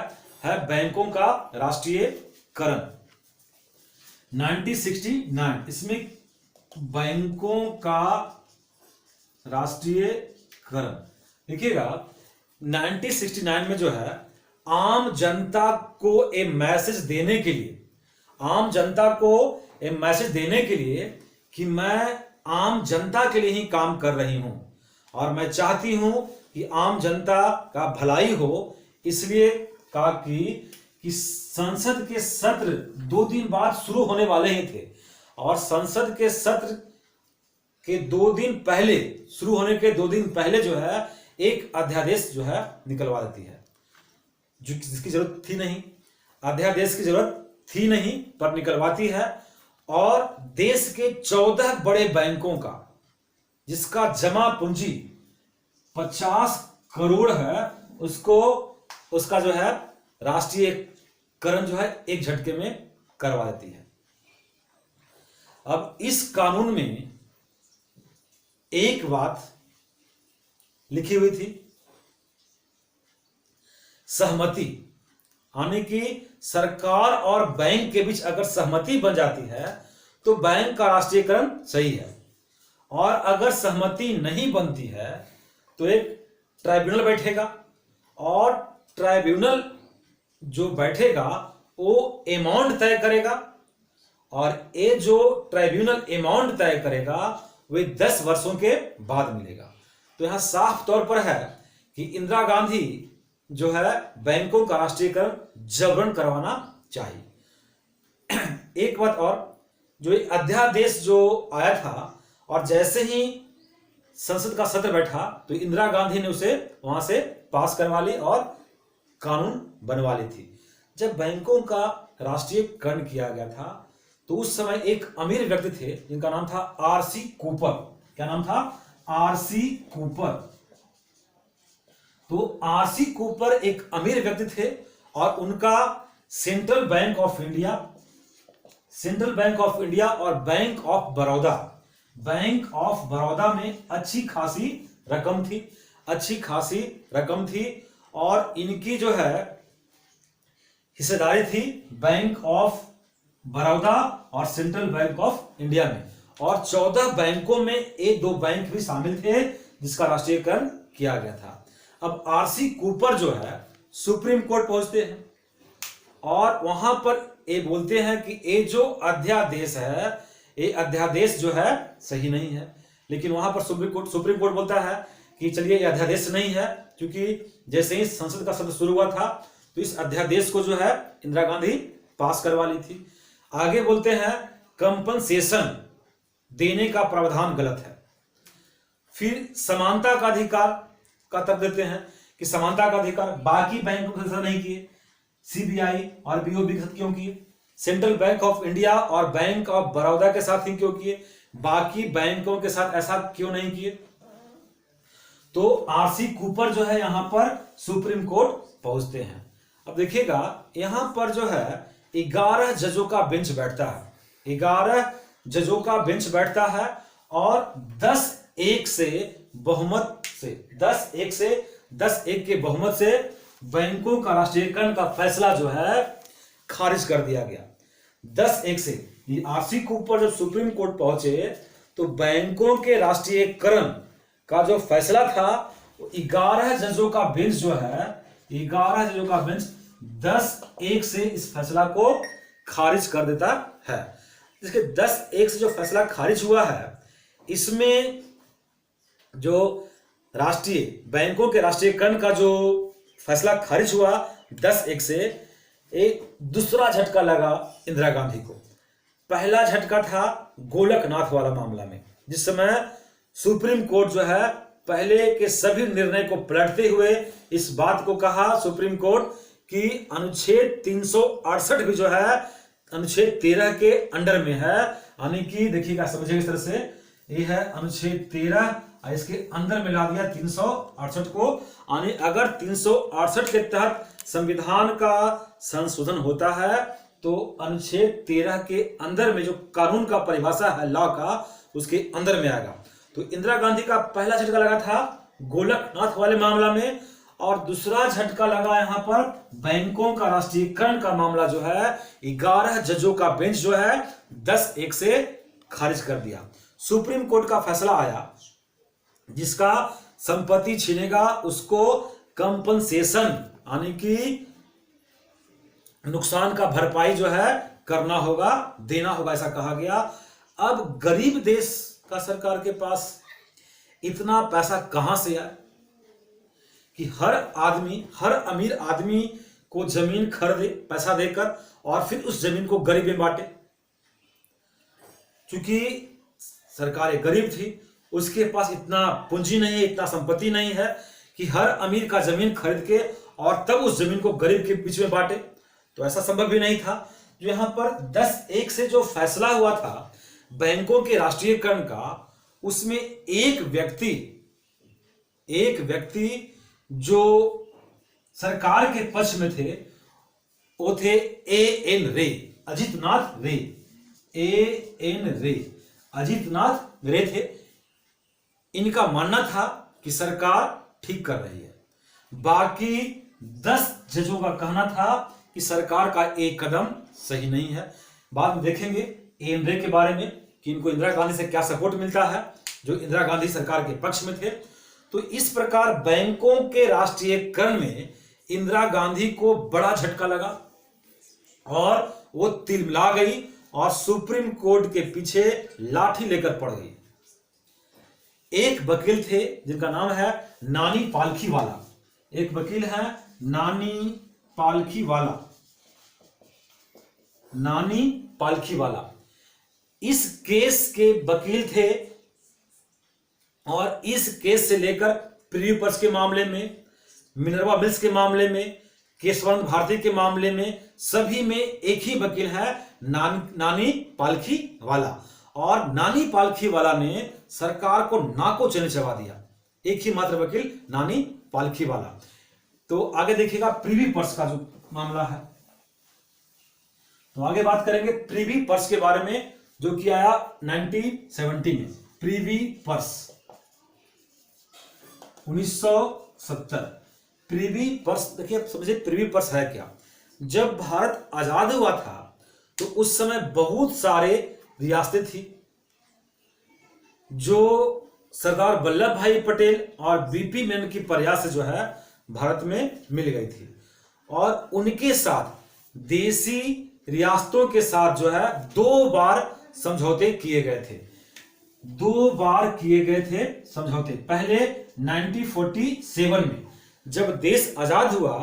बैंकों का राष्ट्रीयकरण। 1969 इसमें बैंकों का राष्ट्रीयकरण देखिएगा। 1969 में जो है आम जनता को एक मैसेज देने के लिए, आम जनता को एक मैसेज देने के लिए कि मैं आम जनता के लिए ही काम कर रही हूं और मैं चाहती हूं कि आम जनता का भलाई हो, इसलिए कहा कि कि संसद के सत्र 2 दिन बाद शुरू होने वाले ही थे और संसद के सत्र के 2 दिन पहले, शुरू होने के 2 दिन पहले जो है एक अध्यादेश जो है निकलवा देती है, जो जिसकी जरूरत थी नहीं, अध्यादेश की जरूरत थी नहीं पर निकलवाती है। और देश के 14 बड़े बैंकों का, जिसका जमा पूंजी 50 करोड़ है, उसका जो है राष्ट्रीयकरण जो है एक झटके में करवा देती है। अब इस कानून में एक बात लिखी हुई थी, सहमति, यानी कि सरकार और बैंक के बीच अगर सहमति बन जाती है तो बैंक का राष्ट्रीयकरण सही है, और अगर सहमति नहीं बनती है तो एक ट्राइब्यूनल बैठेगा और ट्राइब्यूनल जो बैठेगा वो अमाउंट तय करेगा, और ये जो ट्राइब्यूनल अमाउंट तय करेगा वे 10 वर्षों के बाद मिलेगा। तो यहां साफ तौर पर है कि इंदिरा गांधी जो है बैंकों का राष्ट्रीयकरण जबरन करवाना चाहिए। एक बात और, जो अध्यादेश जो आया था और जैसे ही संसद का सत्र बैठा तो इंदिरा गांधी ने उसे वहां से पास करवा ली और कानून बनवा ली थी। जब बैंकों का राष्ट्रीयकरण किया गया था तो उस समय एक अमीर व्यक्ति थे जिनका नाम था आरसी कूपर। क्या नाम था? RC Cooper. तो आरसी कूपर एक अमीर व्यक्ति थे और उनका सेंट्रल बैंक ऑफ इंडिया और बैंक ऑफ बड़ौदा में अच्छी खासी रकम थी और इनकी जो है हिस्सेदारी थी बैंक ऑफ बड़ौदा और सेंट्रल बैंक ऑफ इंडिया में, और 14 बैंकों में एक 2 बैंक भी शामिल थे जिसका राष्ट्रीयकरण किया गया था। अब आरसी कूपर जो है सुप्रीम कोर्ट पहुंचते हैं और वहां पर ये बोलते हैं कि ये जो अध्यादेश है, ये अध्यादेश जो है सही नहीं है। लेकिन वहां पर सुप्रीम कोर्ट बोलता है कि चलिए ये अध्यादेश नहीं है, क्योंकि जैसे ही संसद का सत्र शुरू हुआ था तो इस अध्यादेश को जो है इंदिरा गांधी पास करवा ली थी। आगे बोलते हैं कंपनसेशन देने का प्रावधान गलत है। फिर समानता का अधिकार का तर्क देते हैं कि समानता का अधिकार बाकी बैंकों के साथ नहीं किए, सीबीआई और बीओबी के साथ क्यों किए, सेंट्रल बैंक ऑफ इंडिया और बैंक ऑफ बड़ौदा के साथ ही क्यों किए, बाकी बैंकों के साथ ऐसा क्यों नहीं किए। तो आरसी कूपर जो है यहां पर सुप्रीम कोर्ट पहुंचते हैं। अब देखिएगा यहां पर जो है 11 जजों का बेंच बैठता है, 11 जजों का बेंच बैठता है और 10-1 के बहुमत से बैंकों का राष्ट्रीयकरण का फैसला जो है खारिज कर दिया गया। 10-1 से ये आरसी कूपर जब सुप्रीम कोर्ट पहुंचे तो बैंकों के राष्ट्रीयकरण का जो फैसला था 11 जजों का बेंच जो है, 11 जजों का बेंच 10-1 से इस फैसला को खारिज कर देता है। इसके 10-1 से जो फैसला खारिज हुआ है, इसमें जो राष्ट्रीय बैंकों के राष्ट्रीयकरण का जो फैसला खारिज हुआ 10-1 से, एक दूसरा झटका लगा इंदिरा गांधी को। पहला झटका था गोलकनाथ वाला मामला में, जिस समय सुप्रीम कोर्ट जो है पहले के सभी निर्णय को पलटते हुए इस बात को कहा सुप्रीम कोर्ट कि अनुच्छेद 368 भी जो है अनुच्छेद 13 के अंडर में है। यानी कि देखिएगा, समझिए इस तरह से, ये है अनुच्छेद 13 और इसके अंदर मिला दिया 368 को। यानी अगर 368 के तहत संविधान का संशोधन होता है तो अनुच्छेद 13 के अंदर में जो कानून का परिभाषा है लॉ का, उसके अंदर में आएगा। तो इंदिरा गांधी का पहला झटका लगा था गोलकनाथ वाले मामला में, और दूसरा झटका लगा यहां पर बैंकों का राष्ट्रीयकरण का मामला जो है 11 जजों का बेंच जो है 10-1 से खारिज कर दिया। सुप्रीम कोर्ट का फैसला आया, जिसका संपत्ति छीनेगा उसको कंपनसेशन यानी कि नुकसान का भरपाई जो है करना होगा, देना होगा, ऐसा कहा गया। अब गरीब देश का सरकार के पास इतना पैसा कहां से आए कि हर अमीर आदमी को जमीन खरीदे पैसा देकर और फिर उस जमीन को गरीब में बांटे। क्योंकि सरकार एक गरीब थी, उसके पास इतना पूंजी नहीं है, इतना संपत्ति नहीं है कि हर अमीर का जमीन खरीद के और तब उस जमीन को गरीब के बीच में बांटे। तो ऐसा संभव भी नहीं था। जो यहां पर 10-1 से जो फैसला हुआ था बैंकों के राष्ट्रीयकरण का, उसमें एक व्यक्ति जो सरकार के पक्ष में थे वो थे A.N. रे, अजितनाथ रे। A.N. रे, अजितनाथ रे थे। इनका मानना था कि सरकार ठीक कर रही है। बाकी 10 जजों का कहना था कि सरकार का एक कदम सही नहीं है। बाद में देखेंगे A.N. रे के बारे में कि इनको इंदिरा गांधी से क्या सपोर्ट मिलता है, जो इंदिरा गांधी सरकार के पक्ष में थे। तो इस प्रकार बैंकों के राष्ट्रीयकरण में इंदिरा गांधी को बड़ा झटका लगा और वो तिलमिला गई और सुप्रीम कोर्ट के पीछे लाठी लेकर पड़ गई। एक वकील थे जिनका नाम है नानी पालखीवाला। एक वकील है नानी पालखीवाला। इस केस के वकील थे और इस केस से लेकर प्रिव्यू पर्स के मामले में, मिनर्वा मिल्स के मामले में, केशवंत भारती के मामले में, सभी में एक ही वकील है नानी पालखीवाला। और नानी पालखीवाला ने सरकार को नाको चने चबा दिया। एक ही मात्र वकील नानी पालखीवाला। तो आगे देखिएगा प्रिवी पर्स का जो मामला है, तो आगे बात करेंगे प्रिवी पर्स के बारे में जो कि आया 1970 में। Privy purse 1970। प्रिवी पर्स देखिए, आप समझिए प्रिवी पर्स है क्या। जब भारत आजाद हुआ था तो उस समय बहुत सारे रियासतें थी जो सरदार वल्लभ भाई पटेल और बीपी मेन की प्रयास से जो है भारत में मिल गई थी। और उनके साथ देसी रियासतों के साथ जो है 2 बार समझौते किए गए थे। 2 बार किए गए थे समझौते। पहले 1947 में जब देश आजाद हुआ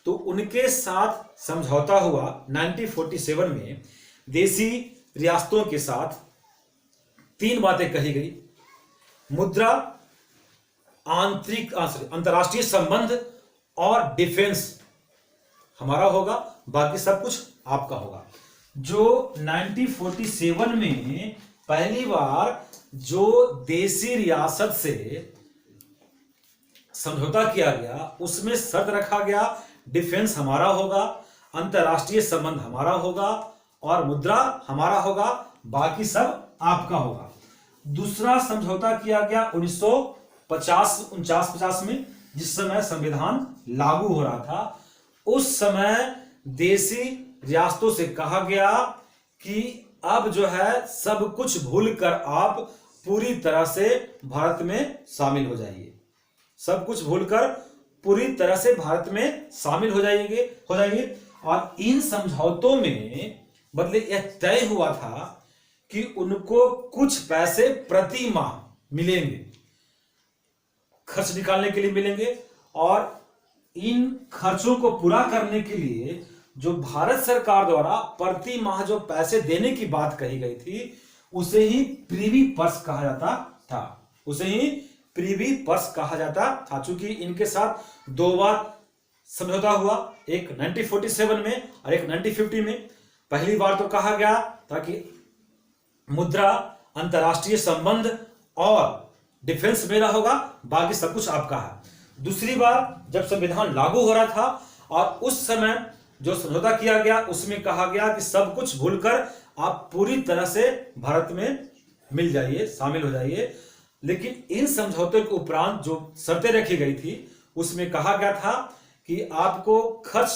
तो उनके साथ समझौता हुआ। 1947 में देसी रियासतों के साथ 3 बातें कही गई। मुद्रा, अंतरराष्ट्रीय संबंध और डिफेंस हमारा होगा, बाकी सब कुछ आपका होगा। जो 1947 में पहली बार जो देसी रियासत से समझौता किया गया उसमें शर्त रखा गया डिफेंस हमारा होगा, अंतरराष्ट्रीय संबंध हमारा होगा और मुद्रा हमारा होगा, बाकी सब आपका होगा। दूसरा समझौता किया गया 1949 में, जिस समय संविधान लागू हो रहा था। उस समय देसी रियासतों से कहा गया कि अब जो है सब कुछ भूलकर आप पूरी तरह से भारत में शामिल हो जाइए। सब कुछ भूलकर पूरी तरह से भारत में शामिल हो जाइए। और इन समझौतों में बदले यह तय हुआ था कि उनको कुछ पैसे प्रति माह मिलेंगे, खर्च निकालने के लिए मिलेंगे। और इन खर्चों को पूरा करने के लिए जो भारत सरकार द्वारा प्रति माह जो पैसे देने की बात कही गई थी उसे ही प्रिवी पर्स कहा जाता था। चूंकि इनके साथ 2 बार समझौता हुआ, एक 1947 में और एक 1950 में। पहली बार तो कहा गया था कि मुद्रा, अंतरराष्ट्रीय संबंध और डिफेंस मेरा होगा, बाकी सब कुछ आपका है। दूसरी बार जब संविधान लागू हो रहा था और उस समय जो समझौता किया गया उसमें कहा गया कि सब कुछ भूलकर आप पूरी तरह से भारत में मिल जाइए, शामिल हो जाइए। लेकिन इन समझौते के उपरांत जो शर्तें रखी गई थी उसमें कहा गया था कि आपको खर्च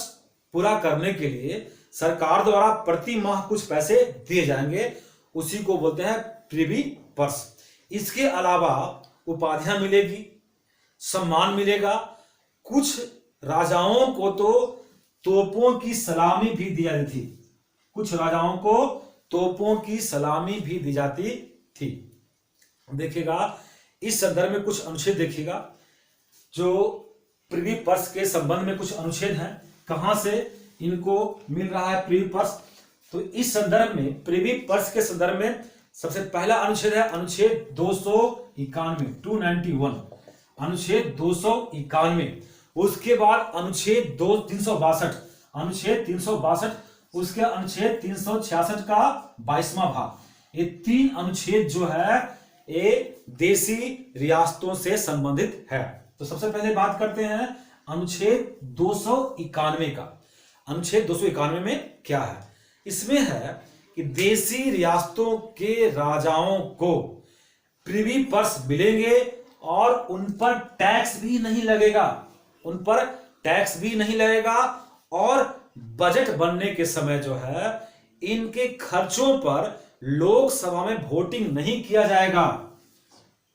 पूरा करने के लिए सरकार द्वारा प्रति माह कुछ पैसे दिए जाएंगे, उसी को बोलते हैं प्रिवी पर्स। इसके अलावा उपाधियां मिलेगी, सम्मान मिलेगा। कुछ राजाओं को तो तोपों की सलामी भी दी जाती थी। कुछ राजाओं को तोपों की सलामी भी दी जाती थी। देखिएगा इस संदर्भ में कुछ अनुच्छेद देखिएगा जो प्रिवी पर्स के संबंध में कुछ अनुच्छेद हैं। कहां से इनको मिल रहा है प्रिवी पर्स। तो इस संदर्भ में, प्रिवी पर्स के संदर्भ में सबसे पहला अनुच्छेद है अनुच्छेद 291, 291, अनुच्छेद 291। उसके बाद अनुच्छेद 362, अनुच्छेद 362, उसके अनुच्छेद 366 का 22वां भाग। ये 3 अनुच्छेद जो है ये देसी रियासतों से संबंधित है। तो सबसे पहले बात करते हैं अनुच्छेद 291 का। अनुच्छेद 291 में क्या है? इसमें है कि देसी रियासतों के राजाओं को प्रिवी पर्स मिलेंगे और उन पर टैक्स भी नहीं लगेगा, उन पर टैक्स भी नहीं लगेगा। और बजट बनने के समय जो है इनके खर्चों पर लोकसभा में वोटिंग नहीं किया जाएगा,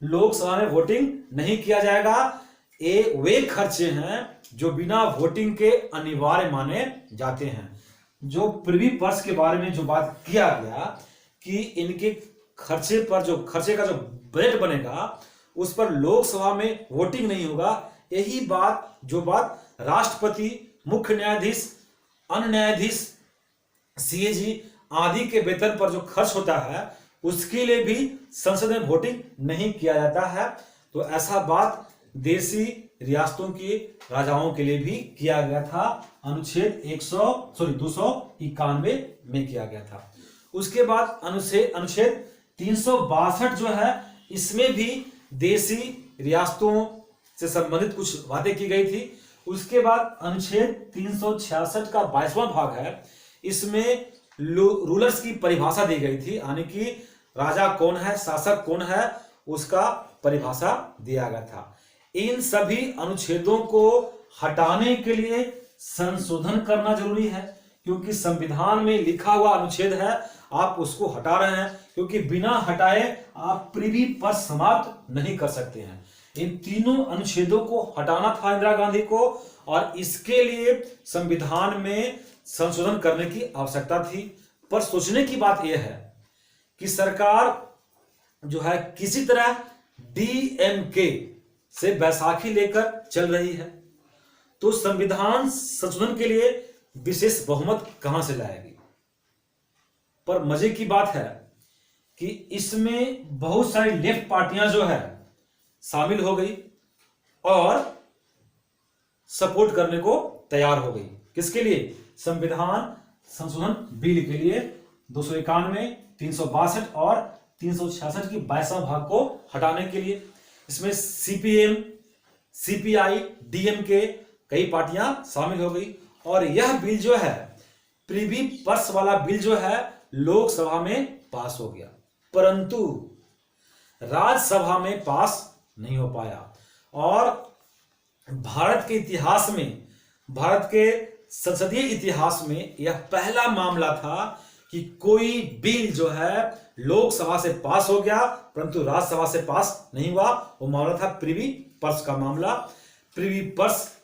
लोकसभा में वोटिंग नहीं किया जाएगा। ये वे खर्चे हैं जो बिना वोटिंग के अनिवार्य माने जाते हैं। जो प्रिवी पर्स के बारे में जो बात किया गया कि इनके खर्चे पर, जो खर्चे का जो बजट बनेगा उस पर लोकसभा में वोटिंग नहीं होगा, यही बात, जो बात राष्ट्रपति, मुख्य न्यायाधीश, अन्य न्यायाधीश, सीएजी आदि के वेतन पर जो खर्च होता है उसके लिए भी संसद में वोटिंग नहीं किया जाता है। तो ऐसा बात देसी रियासतों के राजाओं के लिए भी किया गया था, अनुच्छेद 291 में किया गया था। उसके बाद अनुच्छेद 362 जो है इसमें भी देसी रियासतों से संबंधित कुछ बातें की गई थी। उसके बाद अनुच्छेद 366 का 22वां भाग है, इसमें रूलर्स की परिभाषा दी गई थी, यानी कि राजा कौन है, शासक कौन है, उसका परिभाषा दिया गया था। इन सभी अनुच्छेदों को हटाने के लिए संशोधन करना जरूरी है, क्योंकि संविधान में लिखा हुआ अनुच्छेद है, आप उसको हटा रहे हैं, क्योंकि बिना हटाए आप प्रिवी पर्स समाप्त नहीं कर सकते हैं। इन तीनों अनुच्छेदों को हटाना था इंदिरा गांधी को, और इसके लिए संविधान में संशोधन करने की आवश्यकता थी। पर सोचने की बात यह है कि सरकार जो है किसी तरह डीएमके से बैसाखी लेकर चल रही है, तो संविधान संशोधन के लिए विशेष बहुमत कहां से लाएगी। पर मजे की बात है कि इसमें बहुत सारी लेफ्ट पार्टियां जो है शामिल हो गई और सपोर्ट करने को तैयार हो गई। किसके लिए? संविधान संशोधन बिल के लिए। 291, 362 और 366 की 22वां भाग को हटाने के लिए। इसमें सीपीएम, सीपीआई, डीएमके कई पार्टियां शामिल हो गई, और यह बिल जो है, प्रिवी पर्स वाला बिल जो है, लोकसभा में पास हो गया, परंतु राज्यसभा में पास नहीं हो पाया। और भारत के इतिहास में, भारत के संसदीय इतिहास में यह पहला मामला था कि कोई बिल जो है लोकसभा से पास हो गया परंतु राज्यसभा से पास नहीं हुआ। वो मामला था प्रिवी पर्स का मामला, प्रिवी पर्स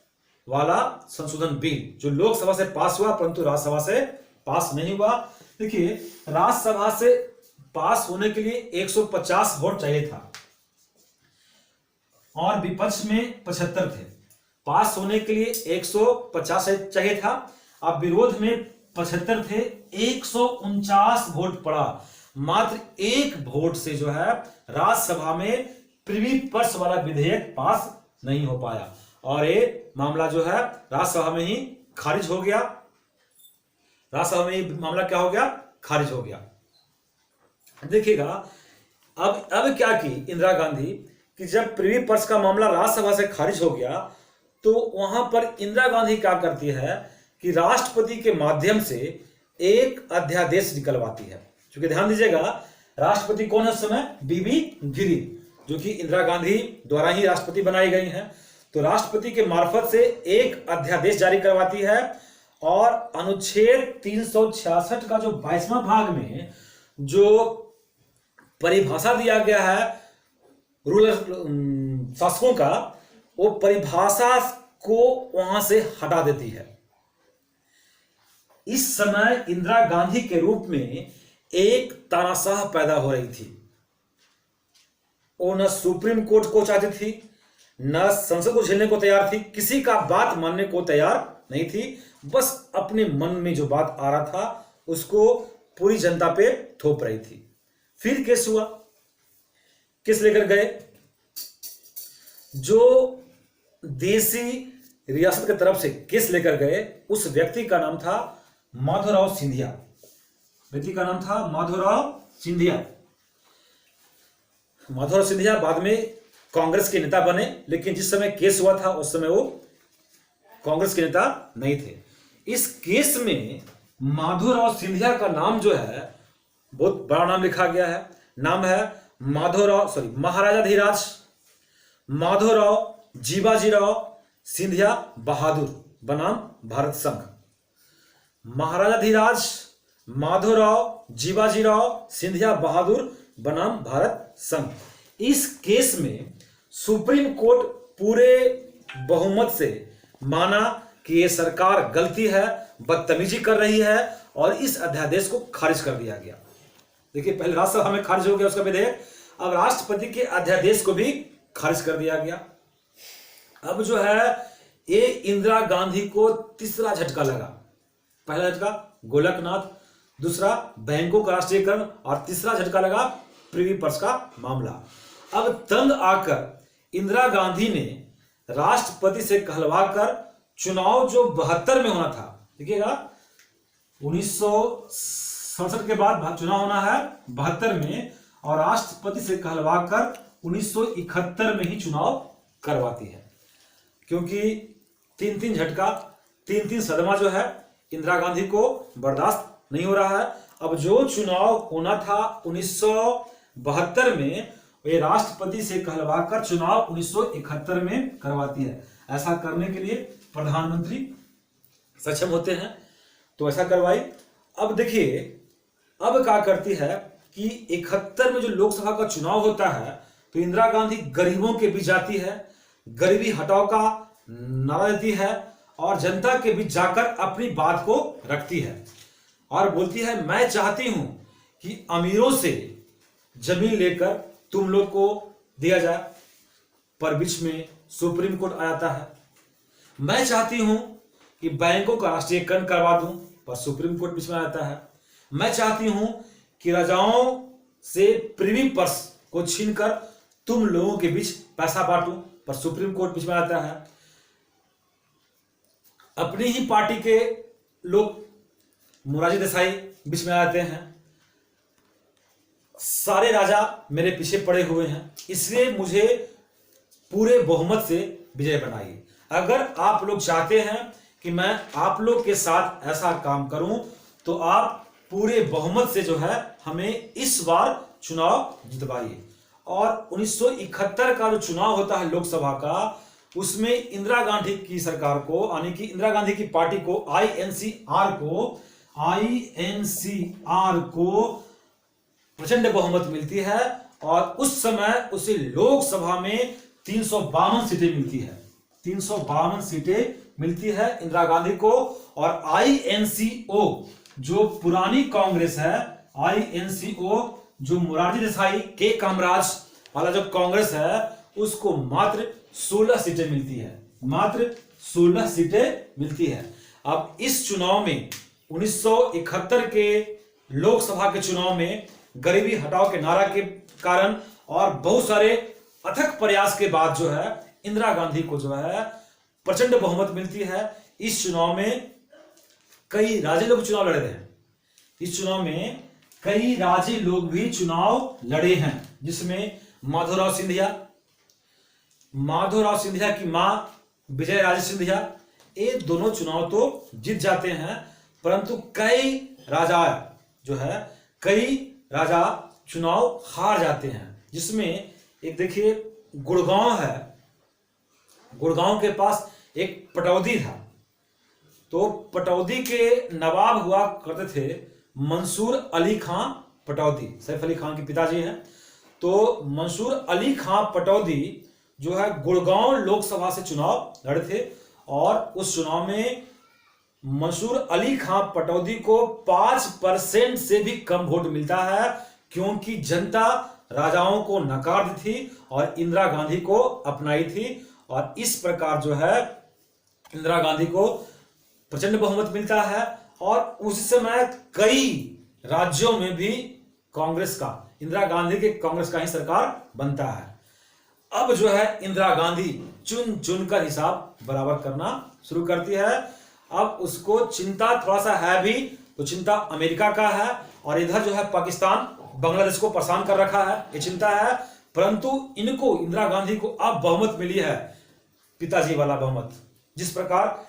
वाला संशोधन बिल, जो लोकसभा से पास हुआ परंतु राज्यसभा से पास नहीं हुआ। देखिए, राज्यसभा से पास होने के लिए 150 वोट चाहिए था और विपक्ष में 75 थे। पास होने के लिए 150 चाहिए था, अब विरोध में 75 थे, 149 वोट पड़ा। मात्र एक वोट से जो है राज्यसभा में प्रिवी पर्स वाला विधेयक पास नहीं हो पाया, और ये मामला जो है राज्यसभा में ही खारिज हो गया। राज्यसभा में ये मामला क्या हो गया? खारिज हो गया। देखिएगा, अब क्या की इंदिरा गांधी कि जब प्रिवी पर्स का मामला राज्यसभा से खारिज हो गया तो वहां पर इंदिरा गांधी क्या करती है कि राष्ट्रपति के माध्यम से एक अध्यादेश निकलवाती है। क्योंकि ध्यान दीजिएगा, राष्ट्रपति कौन है उस समय? बीबी गिरी, जो कि इंदिरा गांधी द्वारा ही राष्ट्रपति बनाई गई हैं। तो राष्ट्रपति के मार्फत से एक अध्यादेश जारी करवाती है, और अनुच्छेद 366 का जो 22वां भाग में जो परिभाषा दिया गया है रूलर शासकों का, वो परिभाषा को वहां से हटा देती है। इस समय इंदिरा गांधी के रूप में एक तानाशाह पैदा हो रही थी। वो न सुप्रीम कोर्ट को चाहती थी, न संसद को झेलने को तैयार थी, किसी का बात मानने को तैयार नहीं थी। बस अपने मन में जो बात आ रहा था उसको पूरी जनता पे थोप रही थी। फिर केस हुआ, केस लेकर गए। जो देसी रियासत की तरफ से केस लेकर गए उस व्यक्ति का नाम था माधवराव सिंधिया। व्यक्ति का नाम था माधवराव सिंधिया। माधवराव सिंधिया बाद में कांग्रेस के नेता बने, लेकिन जिस समय केस हुआ था उस समय वो कांग्रेस के नेता नहीं थे। इस केस में माधवराव सिंधिया का नाम जो है बहुत बड़ा नाम लिखा गया है। नाम है महाराजाधिराज माधवराव जीवाजीराव सिंधिया बहादुर बनाम भारत संघ। महाराजाधिराज माधवराव जीवाजीराव सिंधिया बहादुर बनाम भारत संघ। इस केस में सुप्रीम कोर्ट पूरे बहुमत से माना कि ये सरकार गलती है, बदतमीजी कर रही है और इस अध्यादेश को खारिज कर दिया गया। देखिए, पहले राज्यसभा में खारिज हो गया उसका विधेयक, अब राष्ट्रपति के अध्यादेश को भी खारिज कर दिया गया। अब जो है ये इंदिरा गांधी को तीसरा झटका लगा। पहला झटका गोलकनाथ, दूसरा बैंकों का राष्ट्रीयकरण और तीसरा झटका लगा प्रिवी पर्स का मामला। अब तंग आकर इंदिरा गांधी ने राष्ट्रपति से कहलवाकर चुनाव जो 72 में होना था, देखिएगा 1967 के बाद चुनाव होना है 72 में, और राष्ट्रपति से कहलवाकर 1971 में ही चुनाव करवाती है। क्योंकि तीन झटका, तीन सदमा जो है इंदिरा गांधी को बर्दाश्त नहीं हो रहा है। अब जो चुनाव होना था 1972 में, वे राष्ट्रपति से कहलवाकर चुनाव 1971 में करवाती है। ऐसा करने के लिए प्रधानमंत्री सक्षम होते हैं, तो ऐसा करवाई। अब देखिए, अब क्या करती है कि 71 में जो लोकसभा का चुनाव होता है तो इंदिरा गांधी गरीबों के बीच जाती है, गरीबी हटाओ का नारा देती है और जनता के बीच जाकर अपनी बात को रखती है और बोलती है, मैं चाहती हूं कि अमीरों से जमीन लेकर तुम लोग को दिया जाए। पर बीच में सुप्रीम कोर्ट आ जाता है। मैं चाहती हूं कि बैंकों का राष्ट्रीयकरण करवा दूं, पर सुप्रीम कोर्ट बीच में आ जाता है। मैं चाहती हूं कि राजाओं से प्रिवी पर्स को छीनकर तुम लोगों के बीच पैसा बांटूं, पर सुप्रीम कोर्ट बीच में आता है। अपनी ही पार्टी के लोग मोरारजी देसाई बीच में आते हैं। सारे राजा मेरे पीछे पड़े हुए हैं, इसलिए मुझे पूरे बहुमत से विजय बनाइए। अगर आप लोग चाहते हैं कि मैं आप लोग के साथ ऐसा काम करूं तो आप पूरे बहुमत से जो है हमें इस बार चुनाव जितवाइए। और 1971 का जो चुनाव होता है लोकसभा का, उसमें इंदिरा गांधी की सरकार को, यानी कि इंदिरा गांधी की पार्टी को, आईएनसीआर को प्रचंड बहुमत मिलती है और उस समय उसे लोकसभा में 352 सीटें मिलती है। 352 सीटें मिलती है इंदिरा गांधी को। और आईएनसीओ जो पुरानी कांग्रेस है, आईएनसीओ जो मोरारजी देसाई के कामराज वाला जो कांग्रेस है, उसको मात्र 16 सीटें मिलती है। मात्र 16 सीटें मिलती है। अब इस चुनाव में 1971 के लोकसभा के चुनाव में गरीबी हटाओ के नारा के कारण और बहुत सारे अथक प्रयास के बाद जो है इंदिरा गांधी को जो है प्रचंड बहुमत मिलती है। इस चुनाव में कई राजे लोग चुनाव लड़े हैं। इस चुनाव में कई राजे लोग भी चुनाव लड़े हैं, जिसमें माधवराव सिंधिया की मां विजय राजे सिंधिया, ये दोनों चुनाव तो जीत जाते हैं, परंतु कई राजा चुनाव हार जाते हैं। जिसमें एक देखिए गुड़गांव है, गुड़गांव के पास एक पटौदी था। तो पटौदी के नवाब हुआ करते थे मंसूर अली खां पटौदी, सैफ अली खान के पिताजी हैं। तो मंसूर अली खां पटौदी जो है गुड़गांव लोकसभा से चुनाव लड़े थे और उस चुनाव में मंसूर अली खां पटौदी को 5% से भी कम वोट मिलता है, क्योंकि जनता राजाओं को नकार दी थी और इंदिरा गांधी को अपनाई थी। और इस प्रकार जो है इंदिरा गांधी को प्रचंड बहुमत मिलता है और उस समय कई राज्यों में भी कांग्रेस का, इंदिरा गांधी के कांग्रेस का ही सरकार बनता है। अब जो है इंदिरा गांधी चुन चुनकर हिसाब बराबर करना शुरू करती है। अब उसको चिंता थोड़ा सा है भी, तो चिंता अमेरिका का है, और इधर जो है पाकिस्तान बांग्लादेश को परेशान कर रखा है, ये चिंता है। परंतु इनको, इंदिरा गांधी को अब बहुमत मिली है, पिताजी वाला बहुमत। जिस प्रकार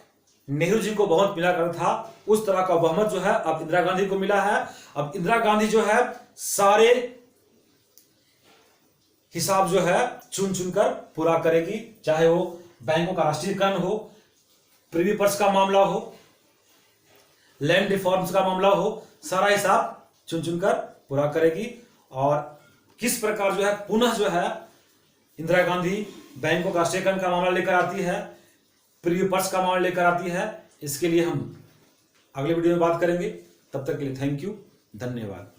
नेहरू जी को बहुमत मिला करता था, उस तरह का बहुमत जो है अब इंदिरा गांधी को मिला है। अब इंदिरा गांधी जो है सारे हिसाब जो है चुन चुनकर पूरा करेगी, चाहे वो बैंकों का राष्ट्रीयकरण हो, प्रिवी पर्स का मामला हो, लैंड रिफॉर्म्स का मामला हो, सारा हिसाब चुन चुनकर पूरा करेगी। और किस प्रकार जो है पुनः जो है इंदिरा गांधी बैंकों का राष्ट्रीयकरण का मामला लेकर आती है, प्रिवी पर्स का मामला लेकर आती है, इसके लिए हम अगले वीडियो में बात करेंगे। तब तक के लिए थैंक यू, धन्यवाद।